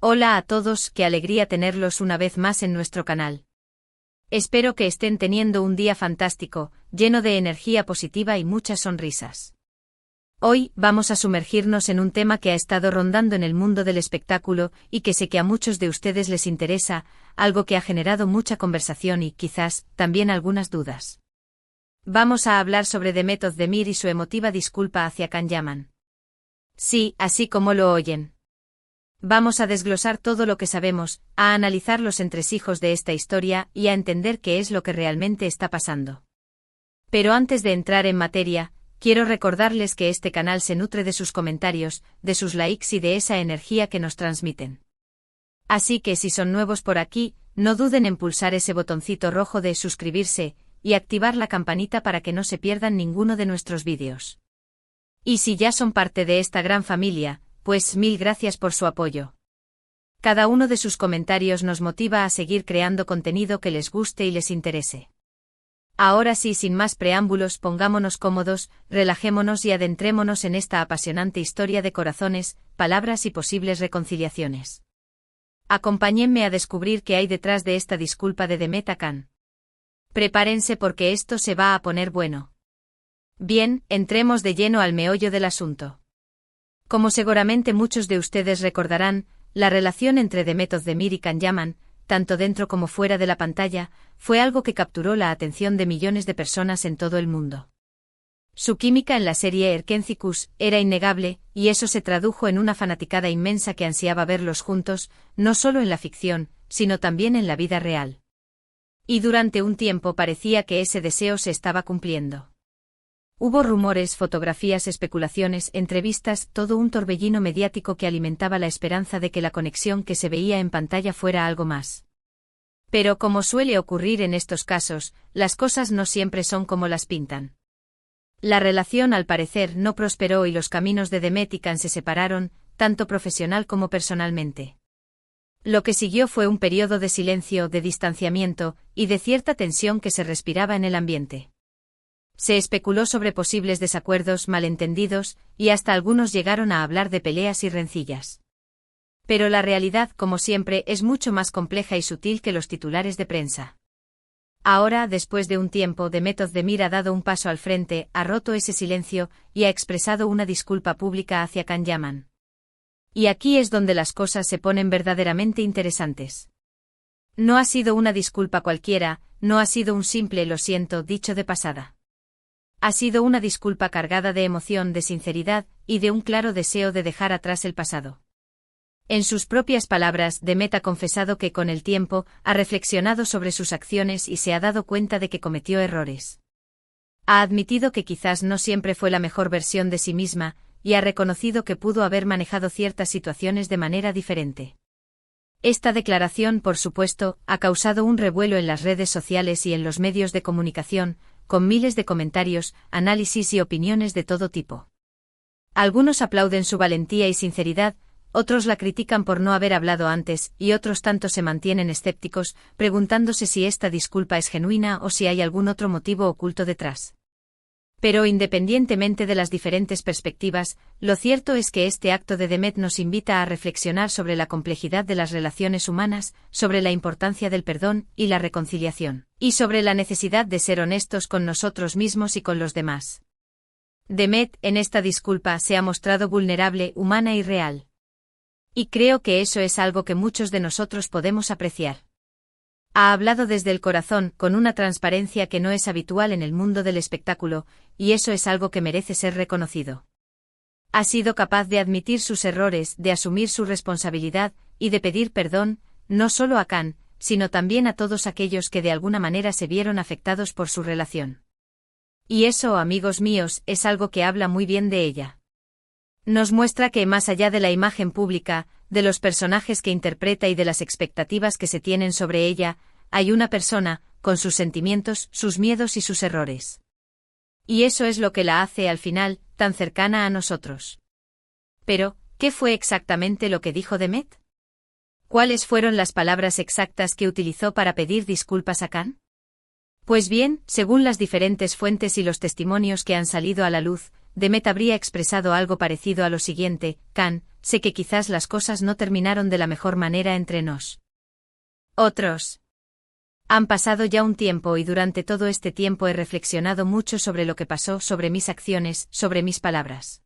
Hola a todos, qué alegría tenerlos una vez más en nuestro canal. Espero que estén teniendo un día fantástico, lleno de energía positiva y muchas sonrisas. Hoy vamos a sumergirnos en un tema que ha estado rondando en el mundo del espectáculo y que sé que a muchos de ustedes les interesa, algo que ha generado mucha conversación y, quizás, también algunas dudas. Vamos a hablar sobre Demet Özdemir y su emotiva disculpa hacia Can Yaman. Sí, así como lo oyen. Vamos a desglosar todo lo que sabemos, a analizar los entresijos de esta historia y a entender qué es lo que realmente está pasando. Pero antes de entrar en materia, quiero recordarles que este canal se nutre de sus comentarios, de sus likes y de esa energía que nos transmiten. Así que si son nuevos por aquí, no duden en pulsar ese botoncito rojo de suscribirse y activar la campanita para que no se pierdan ninguno de nuestros vídeos. Y si ya son parte de esta gran familia, pues mil gracias por su apoyo. Cada uno de sus comentarios nos motiva a seguir creando contenido que les guste y les interese. Ahora sí, sin más preámbulos, pongámonos cómodos, relajémonos y adentrémonos en esta apasionante historia de corazones, palabras y posibles reconciliaciones. Acompáñenme a descubrir qué hay detrás de esta disculpa de Demet a Can. Prepárense porque esto se va a poner bueno. Bien, entremos de lleno al meollo del asunto. Como seguramente muchos de ustedes recordarán, la relación entre Demet Özdemir y Can Yaman, tanto dentro como fuera de la pantalla, fue algo que capturó la atención de millones de personas en todo el mundo. Su química en la serie Erkencikus era innegable, y eso se tradujo en una fanaticada inmensa que ansiaba verlos juntos, no solo en la ficción, sino también en la vida real. Y durante un tiempo parecía que ese deseo se estaba cumpliendo. Hubo rumores, fotografías, especulaciones, entrevistas, todo un torbellino mediático que alimentaba la esperanza de que la conexión que se veía en pantalla fuera algo más. Pero como suele ocurrir en estos casos, las cosas no siempre son como las pintan. La relación al parecer no prosperó y los caminos de Demet y Can se separaron, tanto profesional como personalmente. Lo que siguió fue un periodo de silencio, de distanciamiento y de cierta tensión que se respiraba en el ambiente. Se especuló sobre posibles desacuerdos, malentendidos, y hasta algunos llegaron a hablar de peleas y rencillas. Pero la realidad, como siempre, es mucho más compleja y sutil que los titulares de prensa. Ahora, después de un tiempo, Demet Özdemir ha dado un paso al frente, ha roto ese silencio, y ha expresado una disculpa pública hacia Can Yaman. Y aquí es donde las cosas se ponen verdaderamente interesantes. No ha sido una disculpa cualquiera, no ha sido un simple lo siento dicho de pasada. Ha sido una disculpa cargada de emoción, de sinceridad, y de un claro deseo de dejar atrás el pasado. En sus propias palabras, Demet ha confesado que con el tiempo, ha reflexionado sobre sus acciones y se ha dado cuenta de que cometió errores. Ha admitido que quizás no siempre fue la mejor versión de sí misma, y ha reconocido que pudo haber manejado ciertas situaciones de manera diferente. Esta declaración, por supuesto, ha causado un revuelo en las redes sociales y en los medios de comunicación, con miles de comentarios, análisis y opiniones de todo tipo. Algunos aplauden su valentía y sinceridad, otros la critican por no haber hablado antes, y otros tanto se mantienen escépticos, preguntándose si esta disculpa es genuina o si hay algún otro motivo oculto detrás. Pero independientemente de las diferentes perspectivas, lo cierto es que este acto de Demet nos invita a reflexionar sobre la complejidad de las relaciones humanas, sobre la importancia del perdón y la reconciliación, y sobre la necesidad de ser honestos con nosotros mismos y con los demás. Demet, en esta disculpa, se ha mostrado vulnerable, humana y real. Y creo que eso es algo que muchos de nosotros podemos apreciar. Ha hablado desde el corazón, con una transparencia que no es habitual en el mundo del espectáculo, y eso es algo que merece ser reconocido. Ha sido capaz de admitir sus errores, de asumir su responsabilidad, y de pedir perdón, no solo a Can, sino también a todos aquellos que de alguna manera se vieron afectados por su relación. Y eso, amigos míos, es algo que habla muy bien de ella. Nos muestra que más allá de la imagen pública, de los personajes que interpreta y de las expectativas que se tienen sobre ella, hay una persona, con sus sentimientos, sus miedos y sus errores. Y eso es lo que la hace, al final, tan cercana a nosotros. Pero, ¿qué fue exactamente lo que dijo Demet? ¿Cuáles fueron las palabras exactas que utilizó para pedir disculpas a Can? Pues bien, según las diferentes fuentes y los testimonios que han salido a la luz, Demet habría expresado algo parecido a lo siguiente: Can, sé que quizás las cosas no terminaron de la mejor manera entre nos. Otros. Han pasado ya un tiempo y durante todo este tiempo he reflexionado mucho sobre lo que pasó, sobre mis acciones, sobre mis palabras.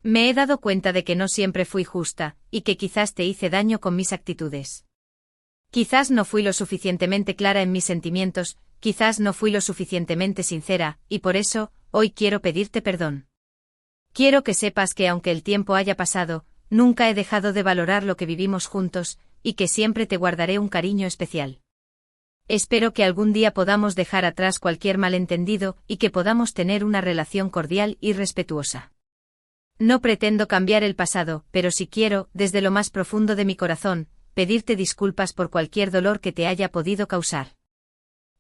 Me he dado cuenta de que no siempre fui justa, y que quizás te hice daño con mis actitudes. Quizás no fui lo suficientemente clara en mis sentimientos, quizás no fui lo suficientemente sincera, y por eso, hoy quiero pedirte perdón. Quiero que sepas que aunque el tiempo haya pasado, nunca he dejado de valorar lo que vivimos juntos, y que siempre te guardaré un cariño especial. Espero que algún día podamos dejar atrás cualquier malentendido y que podamos tener una relación cordial y respetuosa. No pretendo cambiar el pasado, pero sí quiero, desde lo más profundo de mi corazón, pedirte disculpas por cualquier dolor que te haya podido causar.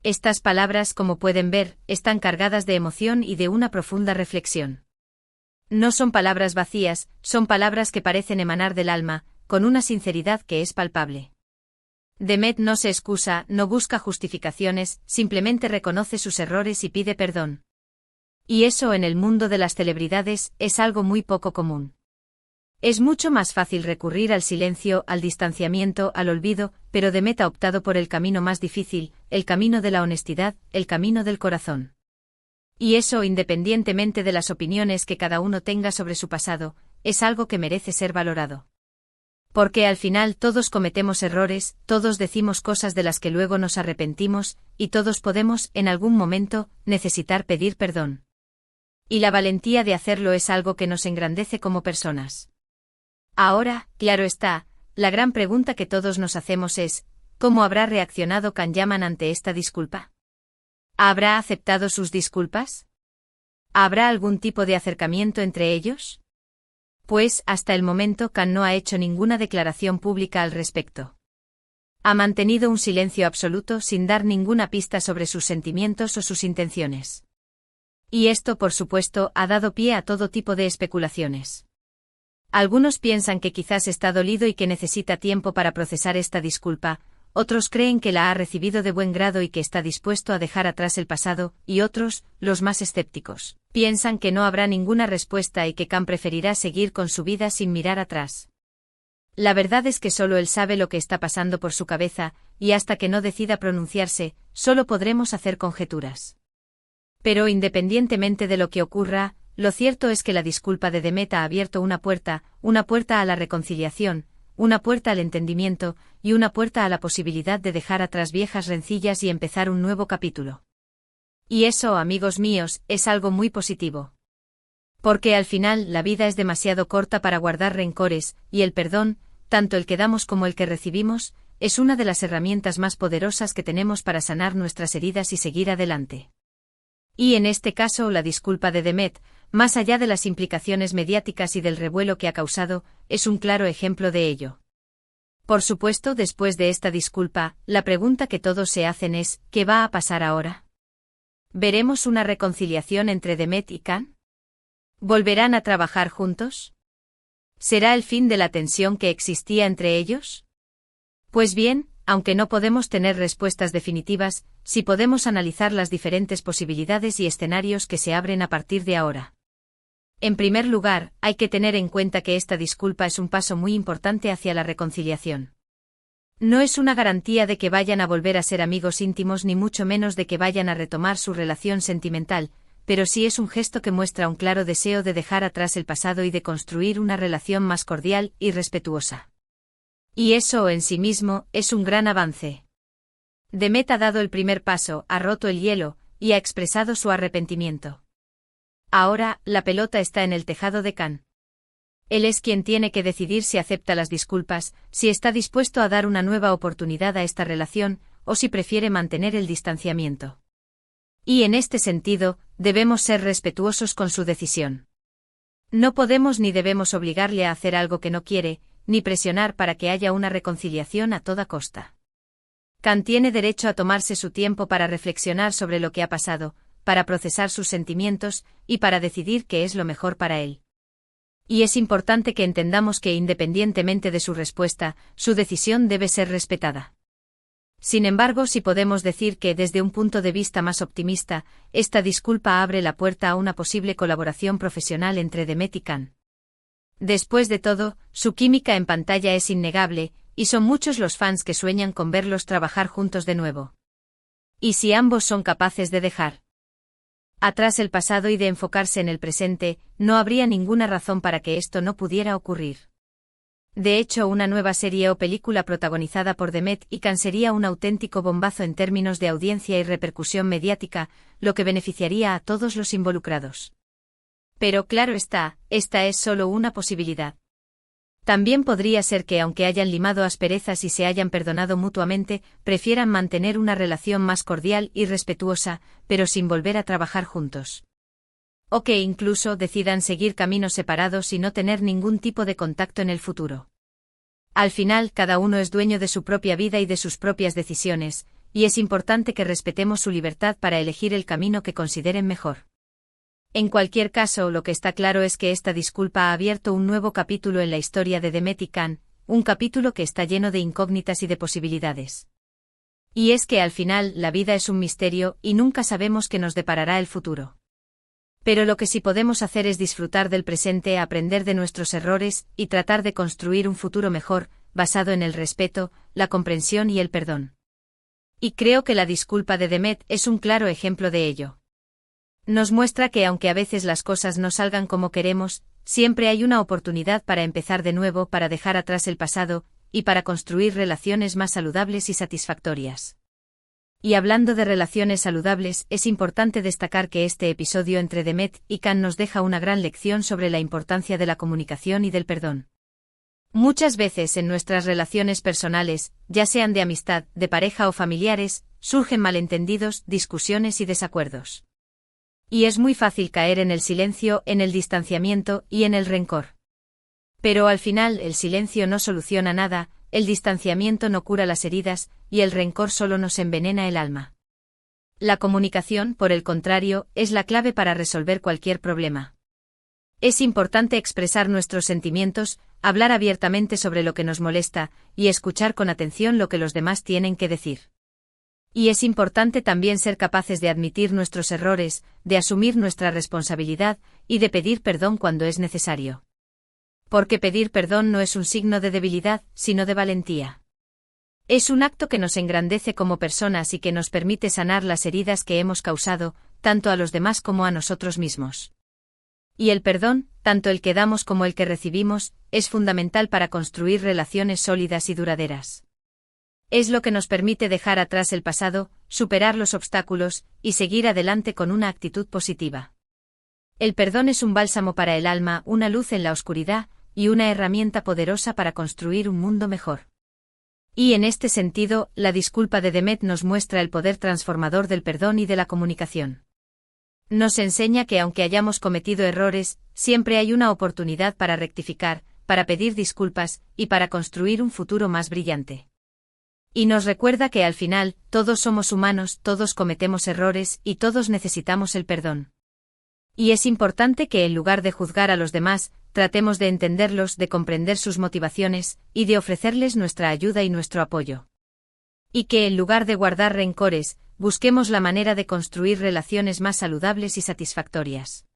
Estas palabras, como pueden ver, están cargadas de emoción y de una profunda reflexión. No son palabras vacías, son palabras que parecen emanar del alma, con una sinceridad que es palpable. Demet no se excusa, no busca justificaciones, simplemente reconoce sus errores y pide perdón. Y eso en el mundo de las celebridades es algo muy poco común. Es mucho más fácil recurrir al silencio, al distanciamiento, al olvido, pero Demet ha optado por el camino más difícil, el camino de la honestidad, el camino del corazón. Y eso, independientemente de las opiniones que cada uno tenga sobre su pasado, es algo que merece ser valorado. Porque al final todos cometemos errores, todos decimos cosas de las que luego nos arrepentimos, y todos podemos, en algún momento, necesitar pedir perdón. Y la valentía de hacerlo es algo que nos engrandece como personas. Ahora, claro está, la gran pregunta que todos nos hacemos es, ¿cómo habrá reaccionado Can Yaman ante esta disculpa? ¿Habrá aceptado sus disculpas? ¿Habrá algún tipo de acercamiento entre ellos? Pues, hasta el momento Can no ha hecho ninguna declaración pública al respecto. Ha mantenido un silencio absoluto sin dar ninguna pista sobre sus sentimientos o sus intenciones. Y esto, por supuesto, ha dado pie a todo tipo de especulaciones. Algunos piensan que quizás está dolido y que necesita tiempo para procesar esta disculpa, otros creen que la ha recibido de buen grado y que está dispuesto a dejar atrás el pasado, y otros, los más escépticos, piensan que no habrá ninguna respuesta y que Can preferirá seguir con su vida sin mirar atrás. La verdad es que solo él sabe lo que está pasando por su cabeza, y hasta que no decida pronunciarse, solo podremos hacer conjeturas. Pero independientemente de lo que ocurra, lo cierto es que la disculpa de Demet ha abierto una puerta a la reconciliación, una puerta al entendimiento, y una puerta a la posibilidad de dejar atrás viejas rencillas y empezar un nuevo capítulo. Y eso, amigos míos, es algo muy positivo. Porque al final la vida es demasiado corta para guardar rencores, y el perdón, tanto el que damos como el que recibimos, es una de las herramientas más poderosas que tenemos para sanar nuestras heridas y seguir adelante. Y en este caso la disculpa de Demet, más allá de las implicaciones mediáticas y del revuelo que ha causado, es un claro ejemplo de ello. Por supuesto, después de esta disculpa, la pregunta que todos se hacen es, ¿qué va a pasar ahora? ¿Veremos una reconciliación entre Demet y Can? ¿Volverán a trabajar juntos? ¿Será el fin de la tensión que existía entre ellos? Pues bien, aunque no podemos tener respuestas definitivas, sí podemos analizar las diferentes posibilidades y escenarios que se abren a partir de ahora. En primer lugar, hay que tener en cuenta que esta disculpa es un paso muy importante hacia la reconciliación. No es una garantía de que vayan a volver a ser amigos íntimos ni mucho menos de que vayan a retomar su relación sentimental, pero sí es un gesto que muestra un claro deseo de dejar atrás el pasado y de construir una relación más cordial y respetuosa. Y eso en sí mismo es un gran avance. Demet ha dado el primer paso, ha roto el hielo, y ha expresado su arrepentimiento. Ahora, la pelota está en el tejado de Can. Él es quien tiene que decidir si acepta las disculpas, si está dispuesto a dar una nueva oportunidad a esta relación, o si prefiere mantener el distanciamiento. Y en este sentido, debemos ser respetuosos con su decisión. No podemos ni debemos obligarle a hacer algo que no quiere, ni presionar para que haya una reconciliación a toda costa. Can tiene derecho a tomarse su tiempo para reflexionar sobre lo que ha pasado, para procesar sus sentimientos, y para decidir qué es lo mejor para él. Y es importante que entendamos que independientemente de su respuesta, su decisión debe ser respetada. Sin embargo, sí podemos decir que, desde un punto de vista más optimista, esta disculpa abre la puerta a una posible colaboración profesional entre Demet y Khan. Después de todo, su química en pantalla es innegable, y son muchos los fans que sueñan con verlos trabajar juntos de nuevo. ¿Y si ambos son capaces de dejar atrás el pasado y de enfocarse en el presente, no habría ninguna razón para que esto no pudiera ocurrir? De hecho, una nueva serie o película protagonizada por Demet y Khan sería un auténtico bombazo en términos de audiencia y repercusión mediática, lo que beneficiaría a todos los involucrados. Pero claro está, esta es solo una posibilidad. También podría ser que, aunque hayan limado asperezas y se hayan perdonado mutuamente, prefieran mantener una relación más cordial y respetuosa, pero sin volver a trabajar juntos. O que incluso decidan seguir caminos separados y no tener ningún tipo de contacto en el futuro. Al final, cada uno es dueño de su propia vida y de sus propias decisiones, y es importante que respetemos su libertad para elegir el camino que consideren mejor. En cualquier caso, lo que está claro es que esta disculpa ha abierto un nuevo capítulo en la historia de Demet y Khan, un capítulo que está lleno de incógnitas y de posibilidades. Y es que al final, la vida es un misterio y nunca sabemos qué nos deparará el futuro. Pero lo que sí podemos hacer es disfrutar del presente, aprender de nuestros errores y tratar de construir un futuro mejor, basado en el respeto, la comprensión y el perdón. Y creo que la disculpa de Demet es un claro ejemplo de ello. Nos muestra que aunque a veces las cosas no salgan como queremos, siempre hay una oportunidad para empezar de nuevo, para dejar atrás el pasado, y para construir relaciones más saludables y satisfactorias. Y hablando de relaciones saludables, es importante destacar que este episodio entre Demet y Khan nos deja una gran lección sobre la importancia de la comunicación y del perdón. Muchas veces en nuestras relaciones personales, ya sean de amistad, de pareja o familiares, surgen malentendidos, discusiones y desacuerdos. Y es muy fácil caer en el silencio, en el distanciamiento y en el rencor. Pero al final el silencio no soluciona nada, el distanciamiento no cura las heridas, y el rencor solo nos envenena el alma. La comunicación, por el contrario, es la clave para resolver cualquier problema. Es importante expresar nuestros sentimientos, hablar abiertamente sobre lo que nos molesta, y escuchar con atención lo que los demás tienen que decir. Y es importante también ser capaces de admitir nuestros errores, de asumir nuestra responsabilidad, y de pedir perdón cuando es necesario. Porque pedir perdón no es un signo de debilidad, sino de valentía. Es un acto que nos engrandece como personas y que nos permite sanar las heridas que hemos causado, tanto a los demás como a nosotros mismos. Y el perdón, tanto el que damos como el que recibimos, es fundamental para construir relaciones sólidas y duraderas. Es lo que nos permite dejar atrás el pasado, superar los obstáculos, y seguir adelante con una actitud positiva. El perdón es un bálsamo para el alma, una luz en la oscuridad, y una herramienta poderosa para construir un mundo mejor. Y en este sentido, la disculpa de Demet nos muestra el poder transformador del perdón y de la comunicación. Nos enseña que aunque hayamos cometido errores, siempre hay una oportunidad para rectificar, para pedir disculpas, y para construir un futuro más brillante. Y nos recuerda que al final, todos somos humanos, todos cometemos errores y todos necesitamos el perdón. Y es importante que en lugar de juzgar a los demás, tratemos de entenderlos, de comprender sus motivaciones, y de ofrecerles nuestra ayuda y nuestro apoyo. Y que en lugar de guardar rencores, busquemos la manera de construir relaciones más saludables y satisfactorias.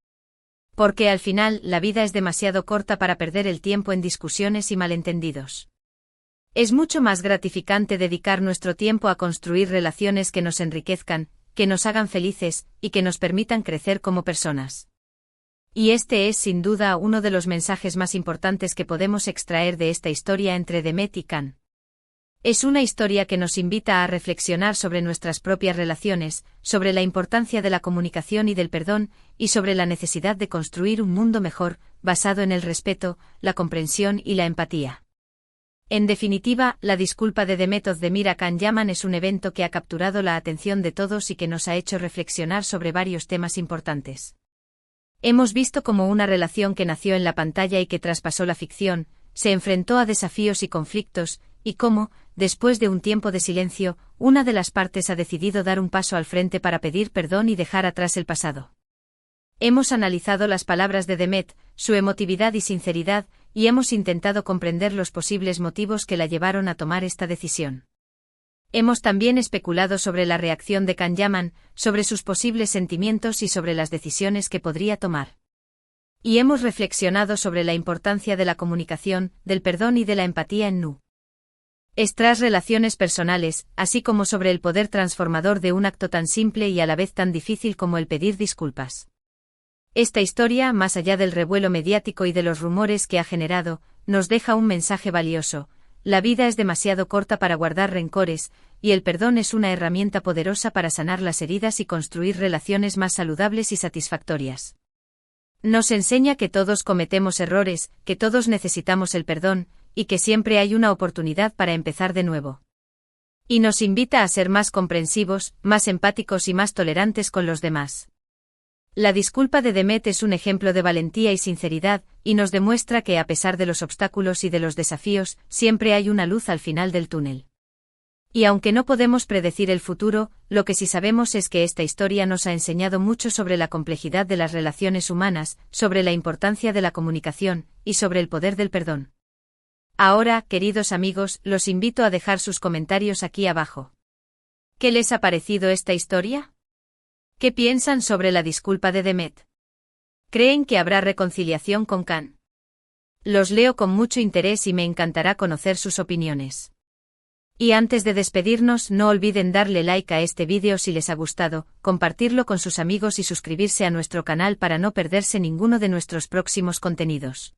Porque al final, la vida es demasiado corta para perder el tiempo en discusiones y malentendidos. Es mucho más gratificante dedicar nuestro tiempo a construir relaciones que nos enriquezcan, que nos hagan felices, y que nos permitan crecer como personas. Y este es sin duda uno de los mensajes más importantes que podemos extraer de esta historia entre Demet y Khan. Es una historia que nos invita a reflexionar sobre nuestras propias relaciones, sobre la importancia de la comunicación y del perdón, y sobre la necesidad de construir un mundo mejor, basado en el respeto, la comprensión y la empatía. En definitiva, la disculpa de Demet Özdemir a Can Yaman es un evento que ha capturado la atención de todos y que nos ha hecho reflexionar sobre varios temas importantes. Hemos visto cómo una relación que nació en la pantalla y que traspasó la ficción, se enfrentó a desafíos y conflictos, y cómo, después de un tiempo de silencio, una de las partes ha decidido dar un paso al frente para pedir perdón y dejar atrás el pasado. Hemos analizado las palabras de Demet, su emotividad y sinceridad, y hemos intentado comprender los posibles motivos que la llevaron a tomar esta decisión. Hemos también especulado sobre la reacción de Can Yaman, sobre sus posibles sentimientos y sobre las decisiones que podría tomar. Y hemos reflexionado sobre la importancia de la comunicación, del perdón y de la empatía en nuestras relaciones personales, así como sobre el poder transformador de un acto tan simple y a la vez tan difícil como el pedir disculpas. Esta historia, más allá del revuelo mediático y de los rumores que ha generado, nos deja un mensaje valioso. La vida es demasiado corta para guardar rencores, y el perdón es una herramienta poderosa para sanar las heridas y construir relaciones más saludables y satisfactorias. Nos enseña que todos cometemos errores, que todos necesitamos el perdón, y que siempre hay una oportunidad para empezar de nuevo. Y nos invita a ser más comprensivos, más empáticos y más tolerantes con los demás. La disculpa de Demet es un ejemplo de valentía y sinceridad, y nos demuestra que a pesar de los obstáculos y de los desafíos, siempre hay una luz al final del túnel. Y aunque no podemos predecir el futuro, lo que sí sabemos es que esta historia nos ha enseñado mucho sobre la complejidad de las relaciones humanas, sobre la importancia de la comunicación, y sobre el poder del perdón. Ahora, queridos amigos, los invito a dejar sus comentarios aquí abajo. ¿Qué les ha parecido esta historia? ¿Qué piensan sobre la disculpa de Demet? ¿Creen que habrá reconciliación con Can? Los leo con mucho interés y me encantará conocer sus opiniones. Y antes de despedirnos, no olviden darle like a este vídeo si les ha gustado, compartirlo con sus amigos y suscribirse a nuestro canal para no perderse ninguno de nuestros próximos contenidos.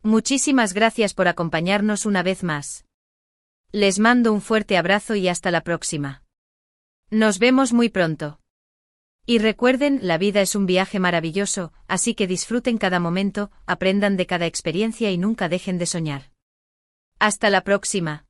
Muchísimas gracias por acompañarnos una vez más. Les mando un fuerte abrazo y hasta la próxima. Nos vemos muy pronto. Y recuerden, la vida es un viaje maravilloso, así que disfruten cada momento, aprendan de cada experiencia y nunca dejen de soñar. Hasta la próxima.